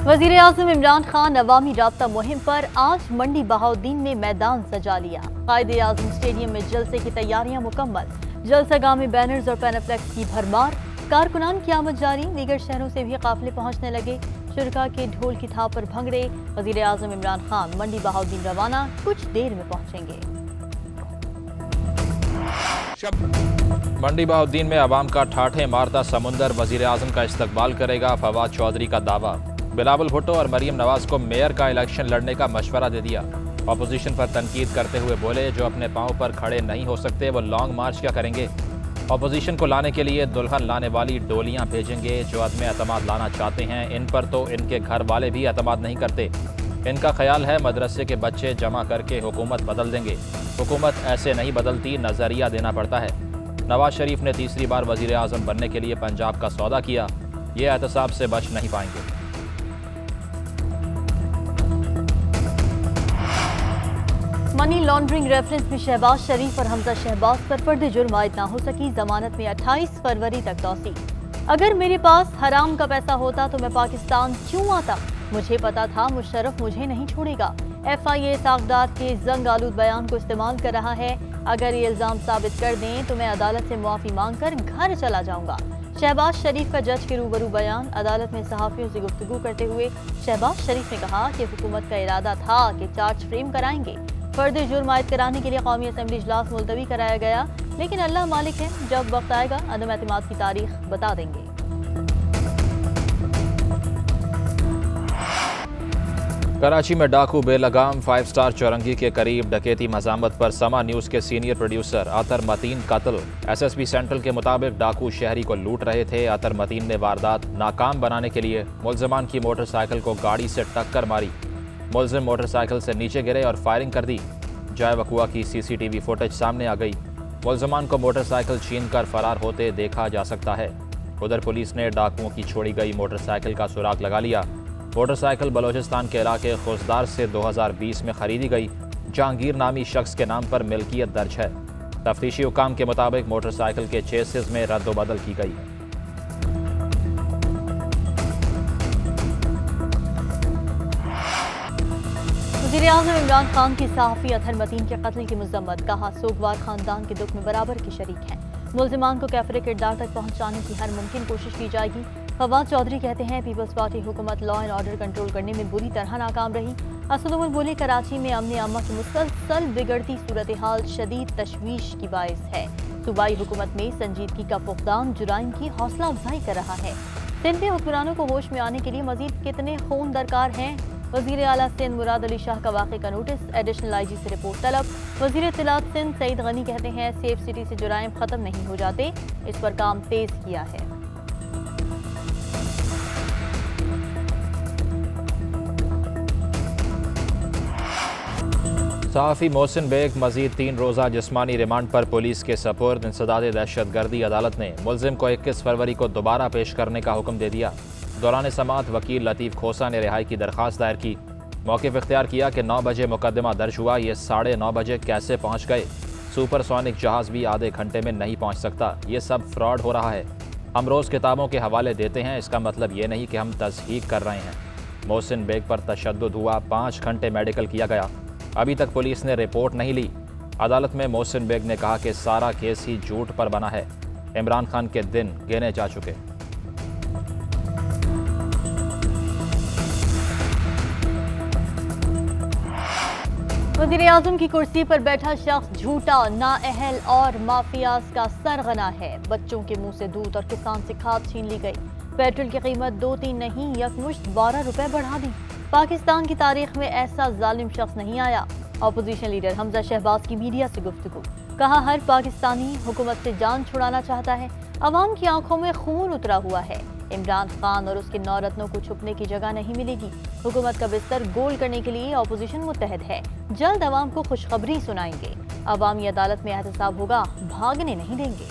वज़ीर आज़म इमरान खान अवामी राब्ता मुहिम पर आज मंडी बहाउद्दीन में मैदान सजा लिया। कायदे आज़म स्टेडियम में जलसे की तैयारियां मुकम्मल। जलसागाह में बैनर्स और पैनाफ्लेक्स की भरमार। कारकुनान की आमद जारी। दीगर शहरों से भी काफिले पहुंचने लगे। शुरका के ढोल की थाप पर भंगड़े। वज़ीर आज़म इमरान खान मंडी बहाउद्दीन रवाना, कुछ देर में पहुंचेंगे। मंडी बहाउद्दीन में अवाम का ठाठे मारता समुंदर वज़ीर आज़म का इस्तकबाल करेगा। फवाद चौधरी का दावा। बिलावल भुट्टो और मरियम नवाज को मेयर का इलेक्शन लड़ने का मशवरा दे दिया। अपोजिशन पर तनकीद करते हुए बोले, जो अपने पांव पर खड़े नहीं हो सकते वो लॉन्ग मार्च क्या करेंगे। अपोजिशन को लाने के लिए दुल्हन लाने वाली डोलियां भेजेंगे। जो अदम एतमाद लाना चाहते हैं, इन पर तो इनके घर वाले भी एतमाद नहीं करते। इनका ख्याल है मदरसे के बच्चे जमा करके हुकूमत बदल देंगे। हुकूमत ऐसे नहीं बदलती, नज़रिया देना पड़ता है। नवाज शरीफ ने तीसरी बार वज़ीर आज़म बनने के लिए पंजाब का सौदा किया। ये एहतसाब से बच नहीं पाएंगे। मनी लॉन्ड्रिंग रेफरेंस में शहबाज शरीफ और हमजा शहबाज पर फर्द जुर्म आयद ना हो सकी। जमानत में 28 फरवरी तक तौसी। अगर मेरे पास हराम का पैसा होता तो मैं पाकिस्तान क्यों आता। मुझे पता था मुशर्रफ मुझे नहीं छोड़ेगा। FIA सागदार के जंग आलूद बयान को इस्तेमाल कर रहा है। अगर ये इल्जाम साबित कर दें तो मैं अदालत से मुआफ़ी मांग कर घर चला जाऊंगा। शहबाज शरीफ का जज के रूबरू बयान। अदालत में सहाफ़ियों से गुफ्तगू करते हुए शहबाज शरीफ ने कहा कि हुकूमत का इरादा था कि चार्ज फ्रेम कराएंगे। फर्द जुर्म आयद कराने के लिए कौमी असम्बली इजलास मुलतवी कराया गया, लेकिन अल्लाह मालिक है, जब वक्त आएगा अदम एतमाद की तारीख बता देंगे। कराची में डाकू बेलगाम 5 स्टार चौरंगी के करीब डकैती मज़ामत पर समा न्यूज़ के सीनियर प्रोड्यूसर अतर मतीन कत्ल। SSB सेंट्रल के मुताबिक डाकू शहरी को लूट रहे थे। अतर मतीन ने वारदात नाकाम बनाने के लिए मुल्ज़िमान की मोटरसाइकिल को गाड़ी से टक्कर मारी। मुल्ज़िम मोटरसाइकिल से नीचे गिरे और फायरिंग कर दी। जाए वकुआ की CCTV फुटेज सामने आ गई। मुल्ज़िमान को मोटरसाइकिल छीनकर फरार होते देखा जा सकता है। उधर पुलिस ने डाकुओं की छोड़ी गई मोटरसाइकिल का सुराग लगा लिया। मोटरसाइकिल बलोचिस्तान के इलाके खुसदार से 2020 में खरीदी गई। जहांगीर नामी शख्स के नाम पर मिल्कियत दर्ज है। तफ्तीशी हुकाम के मुताबिक मोटरसाइकिल के चेसिस में रद्दोबदल की गई। वज़ीर आज़म इमरान खान की सहाफ़ी अतर मतीन के कत्ल की मज़म्मत। कहा, सोगवार खानदान के दुख में बराबर के शरीक हैं। मुल्ज़िमान को कैफरे किरदार तक पहुँचाने की हर मुमकिन कोशिश की जाएगी। फवाद चौधरी कहते हैं, पीपल्स पार्टी हुकूमत लॉ एंड ऑर्डर कंट्रोल करने में बुरी तरह नाकाम रही। असदुल बोले, कराची में अमन आमा की मुसलसल बिगड़ती सूरत हाल शदीद तशवीश की बाइस है। सूबाई हुकूमत में संजीदगी का फुकदान जुराइम की हौसला अफजाई कर रहा है। सिंध में हुक्मरानों को होश में आने के लिए मजीद कितने खून दरकार हैं। वज़ीर आला सिंध मुराद अली शाह का वाक़े का नोटिस। एडिशनल IG से रिपोर्ट तलब। वज़ीर इत्तलात सिंध सईद गनी कहते हैं, सेफ सिटी से जुराइम ख़त्म नहीं हो जाते, इस पर काम तेज किया है। सहाफ़ी मोहसिन बेग मजीद 3 रोज़ा जिस्मानी रिमांड पर पुलिस के सपुर्द। इंसदाद दहशतगर्दी अदालत ने मुल्ज़िम को 21 फरवरी को दोबारा पेश करने का हुक्म दे दिया। दौरान समाअत वकील लतीफ़ खोसा ने रिहाई की दरख्वास्त दायर की। मौक़िफ़ इख्तियार किया कि 9 बजे मुकदमा दर्ज हुआ, ये 9:30 बजे कैसे पहुँच गए। सुपरसोनिक जहाज़ भी आधे घंटे में नहीं पहुँच सकता। ये सब फ्रॉड हो रहा है। हम रोज़ किताबों के हवाले देते हैं, इसका मतलब ये नहीं कि हम तस्हीक कर रहे हैं। मोहसिन बेग पर तशद्दुद हुआ, 5 घंटे मेडिकल किया गया, अभी तक पुलिस ने रिपोर्ट नहीं ली। अदालत में मोहसिन बेग ने कहा कि सारा केस ही झूठ पर बना है। इमरान खान के दिन गिने जा चुके। वज़ीर आज़म की कुर्सी पर बैठा शख्स झूठा, नाअहल और माफियाज का सरगना है। बच्चों के मुंह से दूध और किसान से खाद छीन ली गई। पेट्रोल की कीमत 2-3 नहीं, यकमुश्त 12 रुपए बढ़ा दी। पाकिस्तान की तारीख में ऐसा जालिम शख्स नहीं आया। अपोजिशन लीडर हमजा शहबाज की मीडिया से गुफ्तगू। कहा, हर पाकिस्तानी हुकूमत से जान छुड़ाना चाहता है। अवाम की आंखों में खून उतरा हुआ है। इमरान खान और उसके 9 रत्नों को छुपने की जगह नहीं मिलेगी। हुकूमत का बिस्तर गोल करने के लिए अपोजिशन मुत्तहद है। जल्द अवाम को खुशखबरी सुनाएंगे। अवामी अदालत में एहतसाब होगा, भागने नहीं देंगे।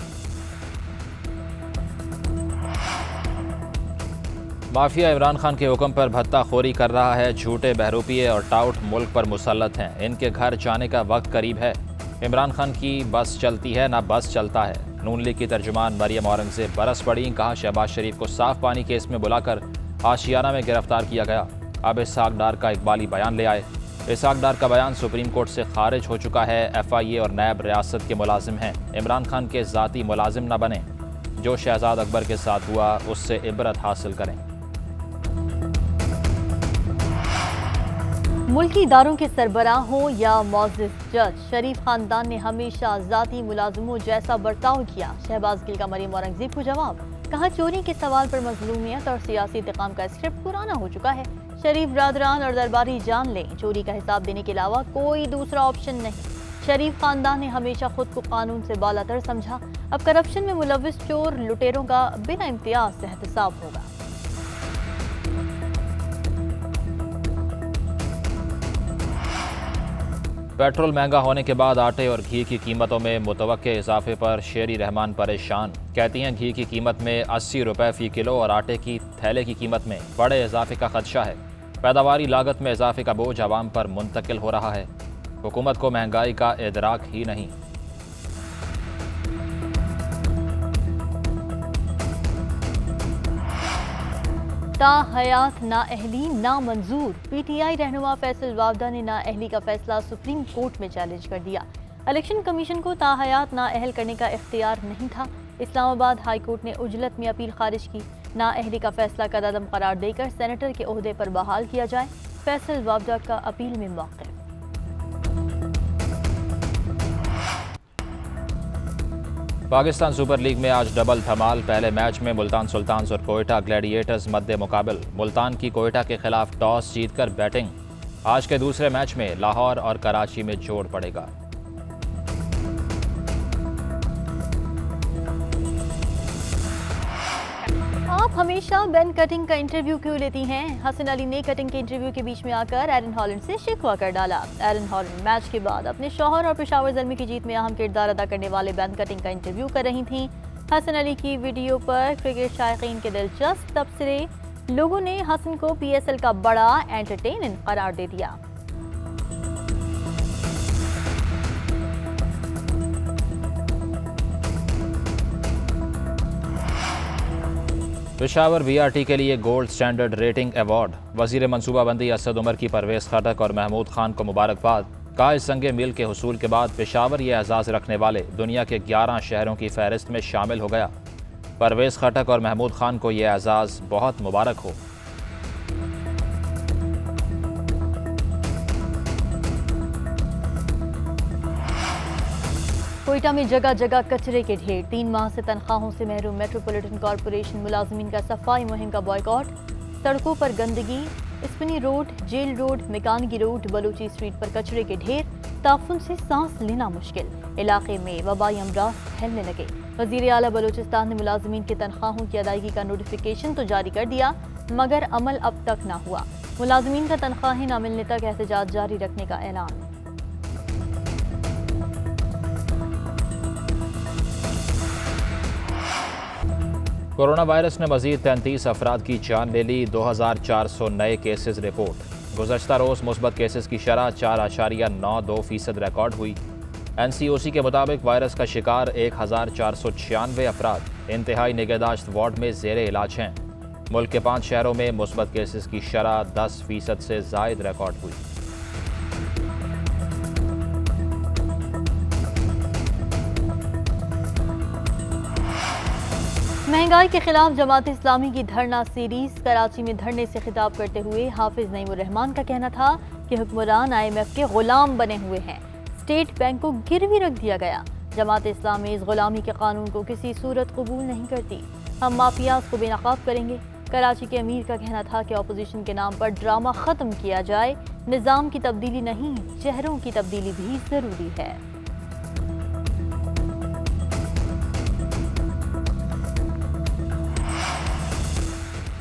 माफिया इमरान खान के हुक्म पर भत्ताखोरी कर रहा है। झूठे बहरूपिये और टाउट मुल्क पर मुसल्लत हैं। इनके घर जाने का वक्त करीब है। इमरान खान की बस चलती है ना बस चलता है। नून लीग की तर्जुमान मरियम औरंगज़ेब बरस पड़ी। कहा, शहबाज शरीफ को साफ पानी केस में बुलाकर आशियाना में गिरफ्तार किया गया। अब इसहाक डार का इकबाली बयान ले आए। इसहाक डार का बयान सुप्रीम कोर्ट से खारिज हो चुका है। FIA और नैब रियासत के मुलाजिम हैं, इमरान खान के ज़ाती मुलाजिम न बने। जो शहजाद अकबर के साथ हुआ उससे इबरत हासिल करें। मुल्की इदारों के सरबराहों या मौजिज़ जज, शरीफ खानदान ने हमेशा ज़ाती मुलाजिमों जैसा बर्ताव किया। शहबाज गिल का मरीम औरंगजेब को जवाब, कहा चोरी के सवाल पर मजलूमियत और सियासी इंतकाम का स्क्रिप्ट पुराना हो चुका है। शरीफ ब्रादरान और दरबारी जान लें, चोरी का हिसाब देने के अलावा कोई दूसरा ऑप्शन नहीं। शरीफ खानदान ने हमेशा खुद को कानून से बालातर समझा। अब करप्शन में मुलविस चोर लुटेरों का बिना इम्तियाज एहतसाब होगा। पेट्रोल महंगा होने के बाद आटे और घी की कीमतों में मुतवक्के इजाफे पर शेरी रहमान परेशान। कहती हैं घी की कीमत में 80 रुपये फ़ी किलो और आटे की थैले की कीमत में बड़े इजाफे का खदशा है। पैदावारी लागत में इजाफे का बोझ आवाम पर मुंतकिल हो रहा है। हुकूमत को महंगाई का इदराक ही नहीं। ताहयात नाअहली नामंजूर। PTI रहनुमा फैसल वावदा ने नाअहली का फैसला सुप्रीम कोर्ट में चैलेंज कर दिया। इलेक्शन कमीशन को ताहयात नाअहल करने का इख्तियार नहीं था। इस्लामाबाद हाई कोर्ट ने उजलत में अपील खारिज की। नाअहली का फैसला कदम करार देकर सेनेटर के ओहदे पर बहाल किया जाए। फैसल वावदा का अपील में मौक़िफ़। पाकिस्तान सुपर लीग में आज डबल धमाल। पहले मैच में मुल्तान सुल्तान्स और कोयटा ग्लैडिएटर्स मद्दे मुकाबल। मुल्तान की कोयटा के खिलाफ टॉस जीतकर बैटिंग। आज के दूसरे मैच में लाहौर और कराची में जोड़ पड़ेगा। आप हमेशा बेन कटिंग का इंटरव्यू क्यों लेती हैं? हसन अली ने कटिंग के इंटरव्यू के बीच में आकर एरन हॉलैंड से शिकवा कर डाला। एरन हॉलैंड मैच के बाद अपने शौहर और पेशावर ज़ल्मी की जीत में अहम किरदार अदा करने वाले बेन कटिंग का इंटरव्यू कर रही थीं। हसन अली की वीडियो पर क्रिकेट शायकीन के दिलचस्प तबसरे। लोगों ने हसन को PSL का बड़ा एंटरटेनर करार दे दिया। पेशावर BRT के लिए गोल्ड स्टैंडर्ड रेटिंग अवार्ड। वजीर मनसूबाबंदी असद उमर की परवेज़ खटक और महमूद खान को मुबारकबाद। कहा इस संगे मील के हुसूल के बाद पेशावर ये एजाज़ रखने वाले दुनिया के 11 शहरों की फहरिस्त में शामिल हो गया। परवेज़ खटक और महमूद खान को यह एजाज़ बहुत मुबारक हो। कोयटा में जगह जगह कचरे के ढेर। 3 माह से तनख्वाहों से महरूम मेट्रोपॉलिटन कॉरपोरेशन मुलाजमीन का सफाई मुहिम का बॉयकॉट। सड़कों पर गंदगी, Spinny road, jail road, Mekangi road, Baluchi street पर कचरे के ढेर। ताफुन से सांस लेना मुश्किल। इलाके में वबाई अमराज फैलने लगे। वजीर आला बलूचिस्तान ने मुलाजमीन की तनख्वाहों की अदायगी का नोटिफिकेशन तो जारी कर दिया, मगर अमल अब तक न हुआ। मुलाजमीन का तनख्वाहें न मिलने तक एहतजाज जारी रखने का ऐलान। कोरोना वायरस ने मजीद 33 अफराद की जान ले ली। 2400 नए केसेस रिपोर्ट। गुज़श्ता रोज़ मुस्बत केसेस की शरह 4.92% रिकॉर्ड हुई। NCOC के मुताबिक वायरस का शिकार 1496 अफराद इंतहाई निगहदाश्त वार्ड में ज़ेरे इलाज हैं। मुल्क के 5 शहरों में मुस्बत केसेस की शरह 10% से ज़ायद रिकॉर्ड हुई। महंगाई के खिलाफ जमात इस्लामी की धरना सीरीज। कराची में धरने से खिताब करते हुए हाफिज नईमुर रहमान का कहना था कि हुक्मरान IMF के गुलाम बने हुए हैं। स्टेट बैंक को गिरवी रख दिया गया। जमात इस्लामी इस गुलामी के कानून को किसी सूरत कबूल नहीं करती। हम माफियाज को बेनकाब करेंगे। कराची के अमीर का कहना था कि अपोजिशन के नाम पर ड्रामा ख़त्म किया जाए। निज़ाम की तब्दीली नहीं, चेहरों की तब्दीली भी ज़रूरी है।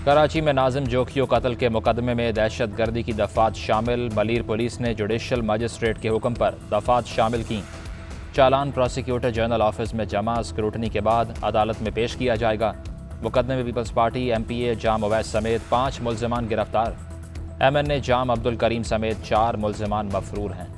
कराची में नाजिम जोखियो कत्ल के मुकदमे में दहशत गर्दी की दफात शामिल। मलीर पुलिस ने जुडिशल मजिस्ट्रेट के हुक्म पर दफात शामिल की। चालान प्रोसिक्यूटर जनरल ऑफिस में जमा, स्क्रूटनी के बाद अदालत में पेश किया जाएगा। मुकदमे में पीपल्स पार्टी MPA जाम अवैस समेत 5 मुल्ज़िमान गिरफ्तार। MNA जाम अब्दुल करीम समेत 4 मुल्ज़िमान मफरूर हैं।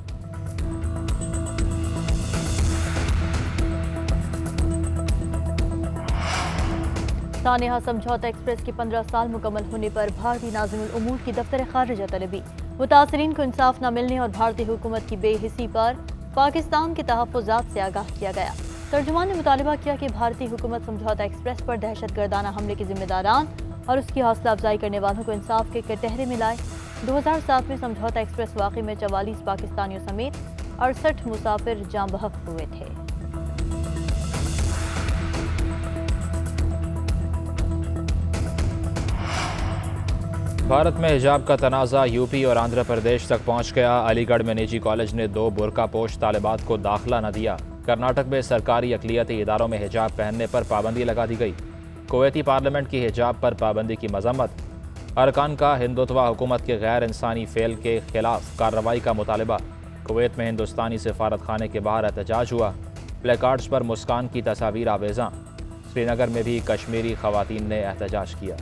सानेहा समझौता एक्सप्रेस के 15 साल मुकम्मल होने पर भारतीय नाज़िमुल उमूर की दफ्तर खारिजा तलबी। मुतासरीन को इंसाफ न मिलने और भारतीय हुकूमत की बेहिसी पर पाकिस्तान के तहफ़्फ़ुज़ात से आगाह किया गया। तर्जुमान ने मुतालबा किया कि भारतीय हुकूमत समझौता एक्सप्रेस पर दहशतगर्दाना हमले के जिम्मेदारान और उसकी हौसला अफजाई करने वालों को इंसाफ के कटहरे में लाए। 2007 में समझौता एक्सप्रेस वाक़े में 44 पाकिस्तानियों समेत 68 मुसाफिर जाँ बहक हुए थे। भारत में हिजाब का तनाज़ा यूपी और आंध्र प्रदेश तक पहुंच गया। अलीगढ़ में निजी कॉलेज ने 2 बुरका पोश तालिबात को दाखिला न दिया। कर्नाटक में सरकारी अक़लियती इदारों में हिजाब पहनने पर पाबंदी लगा दी गई। कुवैती पार्लियामेंट की हिजाब पर पाबंदी की मजम्मत। अरकान का हिंदुत्वा हुकूमत के गैर इंसानी फेल के खिलाफ कार्रवाई का मुतालबा। कुवैत में हिंदुस्तानी सिफारत खाने के बाहर एहतजाज हुआ। प्लेकार्ड्स पर मुस्कान की तस्वीर आवेज़ां। श्रीनगर में भी कश्मीरी ख़वातीन ने एहतजाज किया।